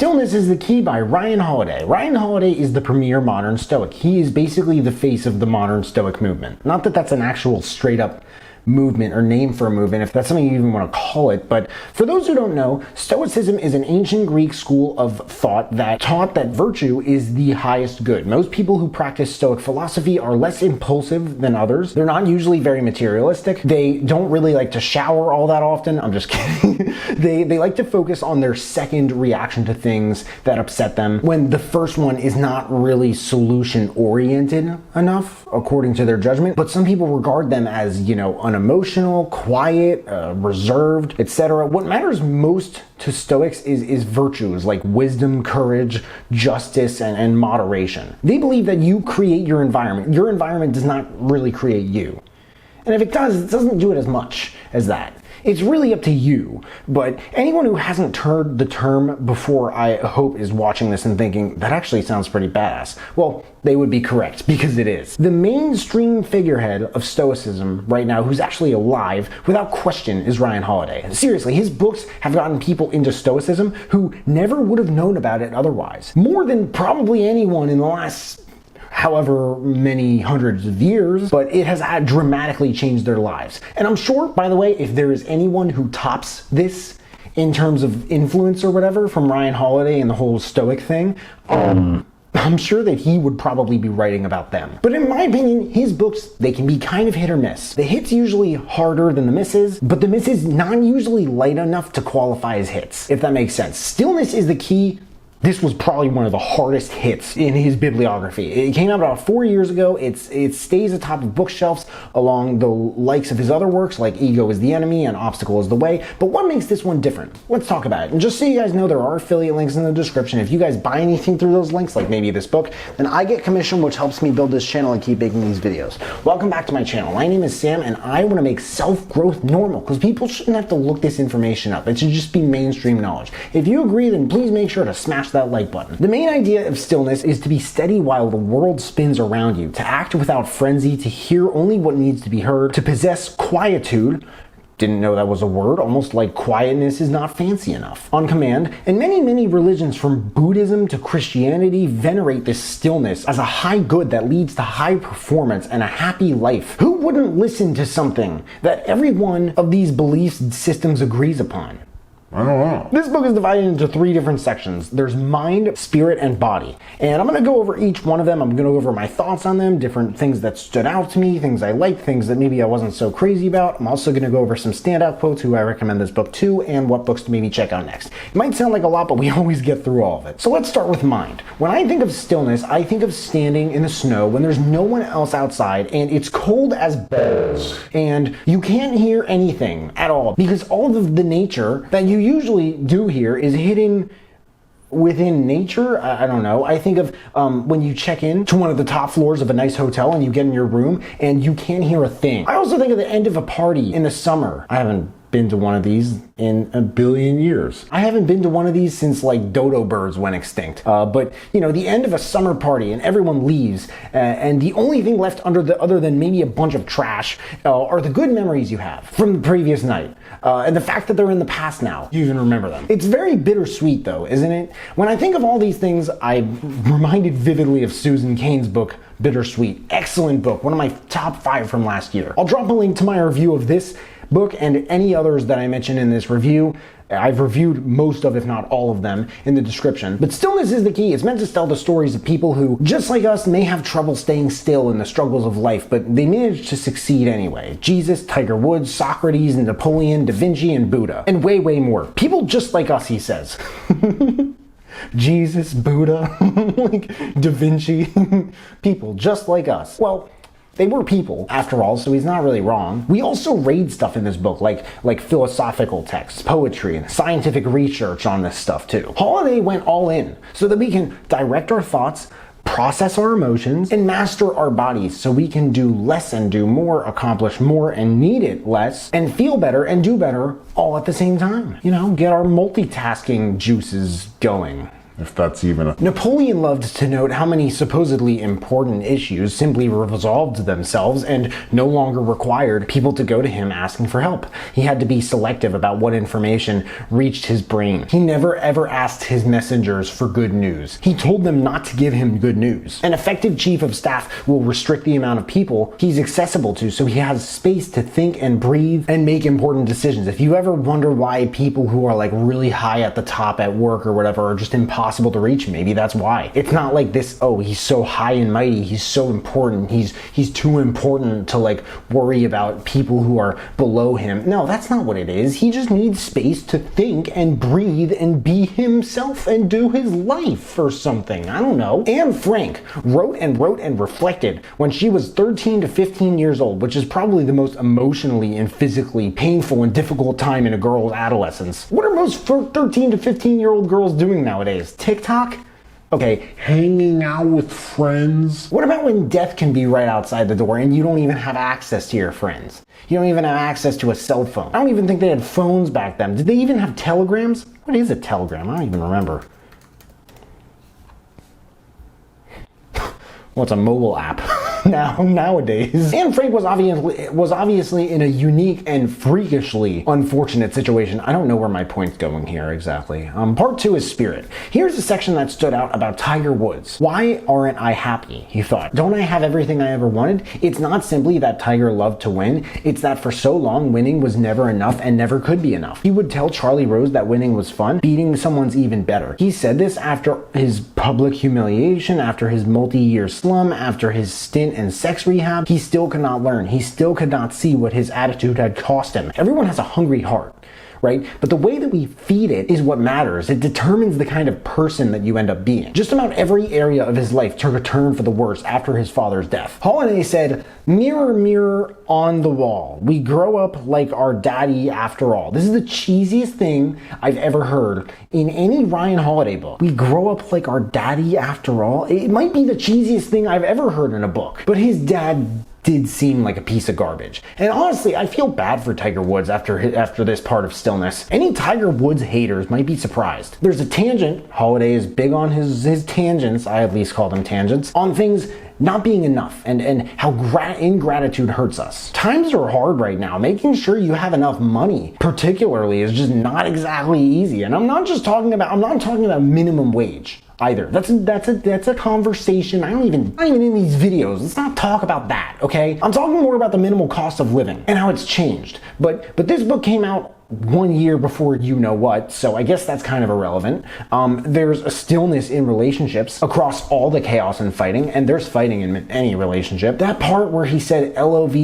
Stillness is the Key by Ryan Holiday. Ryan Holiday is the premier modern Stoic. He is basically the face of the modern Stoic movement. Not that that's an actual straight up movement or name for a movement, if that's something you even want to call it, but for those who don't know, Stoicism is an ancient Greek school of thought that taught that virtue is the highest good. Most people who practice Stoic philosophy are less impulsive than others. They're not usually very materialistic. They don't really like to shower all that often. I'm just kidding. They like to focus on their second reaction to things that upset them when the first one is not really solution oriented enough, according to their judgment. But some people regard them as, unemotional, quiet, reserved, etc. What matters most to Stoics is virtues like wisdom, courage, justice, and moderation. They believe that you create your environment. Your environment does not really create you. And if it does, it doesn't do it as much as that. It's really up to you, but anyone who hasn't heard the term before, I hope, is watching this and thinking, that actually sounds pretty badass. Well, they would be correct, because it is. The mainstream figurehead of Stoicism right now, who's actually alive, without question, is Ryan Holiday. Seriously, his books have gotten people into Stoicism who never would have known about it otherwise. More than probably anyone in the last however many hundreds of years, but it has dramatically changed their lives. And I'm sure, by the way, if there is anyone who tops this in terms of influence or whatever from Ryan Holiday and the whole Stoic thing, I'm sure that he would probably be writing about them. But in my opinion, his books, they can be kind of hit or miss. The hits usually harder than the misses, but the misses not usually light enough to qualify as hits, if that makes sense. Stillness is the Key. This was probably one of the hardest hits in his bibliography. It came out about 4 years ago. It stays atop of bookshelves along the likes of his other works like Ego is the Enemy and Obstacle is the Way. But what makes this one different? Let's talk about it. And just so you guys know, there are affiliate links in the description. If you guys buy anything through those links, like maybe this book, then I get commission, which helps me build this channel and keep making these videos. Welcome back to my channel. My name is Sam, and I want to make self-growth normal, because people shouldn't have to look this information up. It should just be mainstream knowledge. If you agree, then please make sure to smash that like button. The main idea of stillness is to be steady while the world spins around you, to act without frenzy, to hear only what needs to be heard, to possess quietude. Didn't know that was a word, almost like quietness is not fancy enough. On command, and many religions from Buddhism to Christianity venerate this stillness as a high good that leads to high performance and a happy life. Who wouldn't listen to something that every one of these belief systems agrees upon? I don't know. This book is divided into 3 different sections. There's mind, spirit, and body. And I'm going to go over each one of them. I'm going to go over my thoughts on them, different things that stood out to me, things I liked, things that maybe I wasn't so crazy about. I'm also going to go over some standout quotes, who I recommend this book to, and what books to maybe check out next. It might sound like a lot, but we always get through all of it. So let's start with mind. When I think of stillness, I think of standing in the snow when there's no one else outside and it's cold as balls. And you can't hear anything at all, because all of the nature that you usually do here is hidden within nature. I don't know. I think of when you check in to one of the top floors of a nice hotel and you get in your room and you can't hear a thing. I also think of the end of a party in the summer. I haven't been to one of these in a billion years. I haven't been to one of these since like dodo birds went extinct. But the end of a summer party and everyone leaves, and the only thing left other than maybe a bunch of trash are the good memories you have from the previous night. And the fact that they're in the past now, you even remember them. It's very bittersweet though, isn't it? When I think of all these things, I'm reminded vividly of Susan Cain's book, Bittersweet. Excellent book, one of my top 5 from last year. I'll drop a link to my review of this book and any others that I mentioned in this review. I've reviewed most of, if not all of them, in the description. But Stillness is the Key. It's meant to tell the stories of people who, just like us, may have trouble staying still in the struggles of life, but they manage to succeed anyway. Jesus, Tiger Woods, Socrates, Napoleon, Da Vinci, and Buddha. And way more. People just like us, he says. Jesus, Buddha, like Da Vinci, people just like us. Well, they were people, after all, so he's not really wrong. We also read stuff in this book, like philosophical texts, poetry, and scientific research on this stuff too. Holiday went all in so that we can direct our thoughts, process our emotions, and master our bodies so we can do less and do more, accomplish more and need it less, and feel better and do better all at the same time. Get our multitasking juices going. if that's even a... Napoleon loved to note how many supposedly important issues simply resolved themselves and no longer required people to go to him asking for help. He had to be selective about what information reached his brain. He never ever asked his messengers for good news. He told them not to give him good news. An effective chief of staff will restrict the amount of people he's accessible to so he has space to think and breathe and make important decisions. If you ever wonder why people who are like really high at the top at work or whatever are just impossible to reach, maybe that's why. It's not like this, oh, he's so high and mighty, he's so important, he's too important to like worry about people who are below him. No, that's not what it is. He just needs space to think and breathe and be himself and do his life or something. I don't know. Anne Frank wrote and reflected when she was 13 to 15 years old, which is probably the most emotionally and physically painful and difficult time in a girl's adolescence. What are most 13 to 15-year-old girls doing nowadays? TikTok? Okay. Hanging out with friends? What about when death can be right outside the door and you don't even have access to your friends? You don't even have access to a cell phone. I don't even think they had phones back then. Did they even have telegrams? What is a telegram? I don't even remember. Well, it's a mobile app. Nowadays. Anne Frank was obviously in a unique and freakishly unfortunate situation. I don't know where my point's going here exactly. Part 2 is spirit. Here's a section that stood out about Tiger Woods. Why aren't I happy? He thought. Don't I have everything I ever wanted? It's not simply that Tiger loved to win. It's that for so long winning was never enough and never could be enough. He would tell Charlie Rose that winning was fun. Beating someone's even better. He said this after his public humiliation, after his multi-year slum, after his stint in sex rehab. He still could not learn. He still could not see what his attitude had cost him. Everyone has a hungry heart, right? But the way that we feed it is what matters. It determines the kind of person that you end up being. Just about every area of his life took a turn for the worse after his father's death. Holiday said, "Mirror, mirror on the wall, we grow up like our daddy after all." This is the cheesiest thing I've ever heard in any Ryan Holiday book. We grow up like our daddy after all. It might be the cheesiest thing I've ever heard in a book. But his dad did seem like a piece of garbage. And honestly, I feel bad for Tiger Woods after this part of Stillness. Any Tiger Woods haters might be surprised. There's a tangent. Holiday is big on his tangents, I at least call them tangents, on things not being enough and how ingratitude hurts us. Times are hard right now. Making sure you have enough money, particularly, is just not exactly easy. And I'm not talking about minimum wage either. That's a conversation. I'm not even in these videos. Let's not talk about that, okay? I'm talking more about the minimal cost of living and how it's changed. But this book came out 1 year before you know what, so I guess that's kind of irrelevant. There's a stillness in relationships across all the chaos and fighting, and there's fighting in any relationship. That part where he said LOVE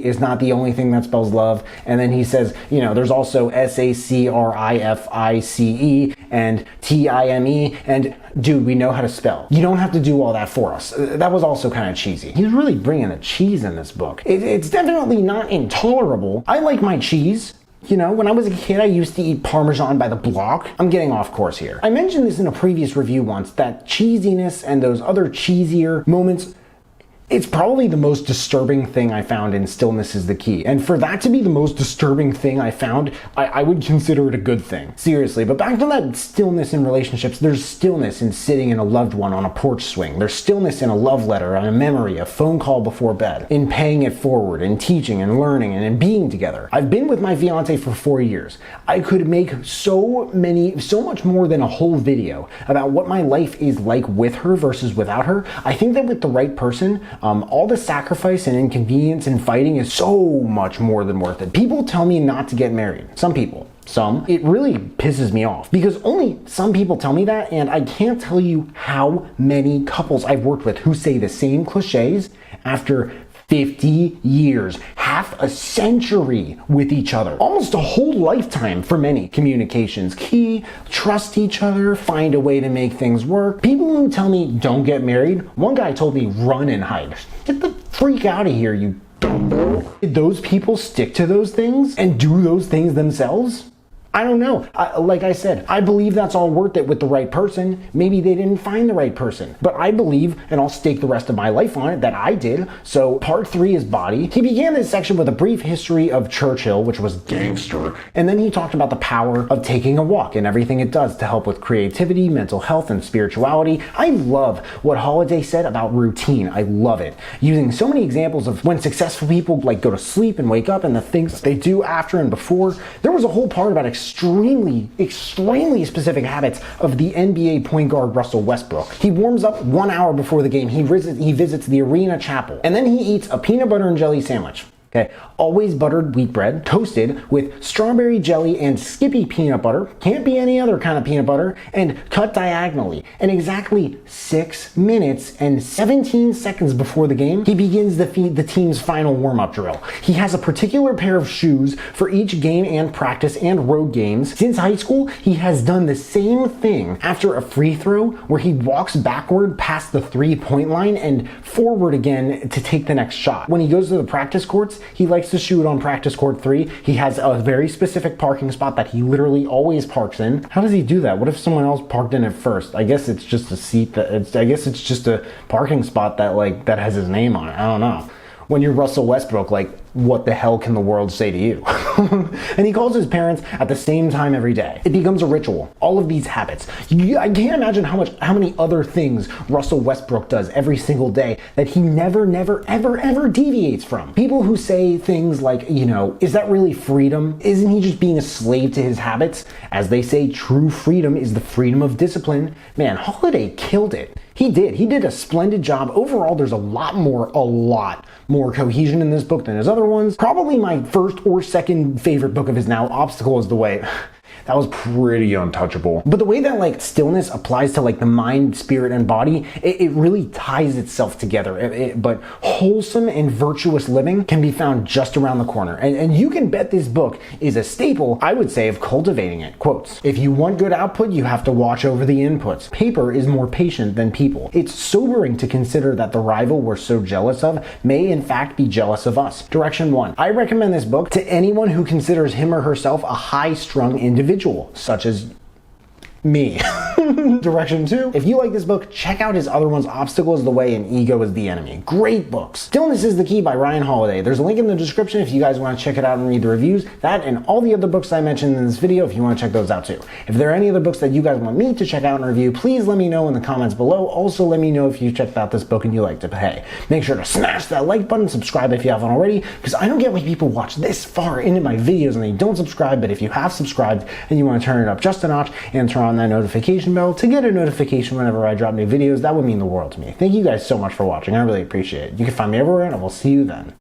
is not the only thing that spells love, and then he says, you know, there's also SACRIFICE and TIME, and dude, we know how to spell. You don't have to do all that for us. That was also kind of cheesy. He's really bringing the cheese in this book. It's definitely not intolerable. I like my cheese. You know, when I was a kid, I used to eat Parmesan by the block. I'm getting off course here. I mentioned this in a previous review once, that cheesiness and those other cheesier moments, it's probably the most disturbing thing I found in Stillness Is the Key. And for that to be the most disturbing thing I found, I would consider it a good thing. Seriously, but back to that stillness in relationships, there's stillness in sitting in a loved one on a porch swing. There's stillness in a love letter, a memory, a phone call before bed, in paying it forward, in teaching and learning and in being together. I've been with my fiance for 4 years. I could make so much more than a whole video about what my life is like with her versus without her. I think that with the right person, all the sacrifice and inconvenience and fighting is so much more than worth it. People tell me not to get married. Some people. Some. It really pisses me off because only some people tell me that, and I can't tell you how many couples I've worked with who say the same cliches after 50 years, half a century with each other, almost a whole lifetime for many. Communication's key, trust each other, find a way to make things work. People who tell me don't get married, one guy told me run and hide. Get the freak out of here, you dumbo. Did those people stick to those things and do those things themselves? I don't know. Like I said, I believe that's all worth it with the right person. Maybe they didn't find the right person. But I believe, and I'll stake the rest of my life on it, that I did. So part 3 is body. He began this section with a brief history of Churchill, which was gangster. And then he talked about the power of taking a walk and everything it does to help with creativity, mental health, and spirituality. I love what Holiday said about routine. I love it. Using so many examples of when successful people like go to sleep and wake up and the things they do after and before. There was a whole part about extremely specific habits of the NBA point guard Russell Westbrook. He warms up 1 hour before the game. He visits the arena chapel, and then he eats a peanut butter and jelly sandwich. Okay, always buttered wheat bread, toasted with strawberry jelly and Skippy peanut butter, can't be any other kind of peanut butter, and cut diagonally. And exactly 6 minutes and 17 seconds before the game, he begins the team's final warm-up drill. He has a particular pair of shoes for each game and practice and road games. Since high school, he has done the same thing after a free throw where he walks backward past the 3-point line and forward again to take the next shot. When he goes to the practice courts, he likes to shoot on practice court 3. He has a very specific parking spot that he literally always parks in. How does he do that? What if someone else parked in it first? I guess it's just a seat I guess it's just a parking spot that has his name on it. I don't know. When you're Russell Westbrook, like, what the hell can the world say to you? And he calls his parents at the same time every day. It becomes a ritual. All of these habits. I can't imagine how many other things Russell Westbrook does every single day that he never, ever deviates from. People who say things like, is that really freedom? Isn't he just being a slave to his habits? As they say, true freedom is the freedom of discipline. Man, Holiday killed it. He did a splendid job. Overall, there's a lot more cohesion in this book than his other ones. Probably my first or second favorite book of his now. Obstacle Is the Way. That was pretty untouchable. But the way that stillness applies to the mind, spirit, and body, it really ties itself together. But wholesome and virtuous living can be found just around the corner. And you can bet this book is a staple, I would say, of cultivating it. Quotes, if you want good output, you have to watch over the inputs. Paper is more patient than people. It's sobering to consider that the rival we're so jealous of may in fact be jealous of us. Direction 1. I recommend this book to anyone who considers him or herself a high-strung individual, such as me. Direction 2. If you like this book, check out his other ones, Obstacle Is the Way and Ego Is the Enemy. Great books. Stillness Is the Key by Ryan Holiday. There's a link in the description if you guys want to check it out and read the reviews. That and all the other books I mentioned in this video if you want to check those out too. If there are any other books that you guys want me to check out and review, please let me know in the comments below. Also, let me know if you checked out this book and you liked it. But hey, make sure to smash that like button, subscribe if you haven't already, because I don't get why people watch this far into my videos and they don't subscribe. But if you have subscribed and you want to turn it up just a notch and turn on that notification bell to get a notification whenever I drop new videos, that would mean the world to me. Thank you guys so much for watching. I really appreciate it. You can find me everywhere and I will see you then.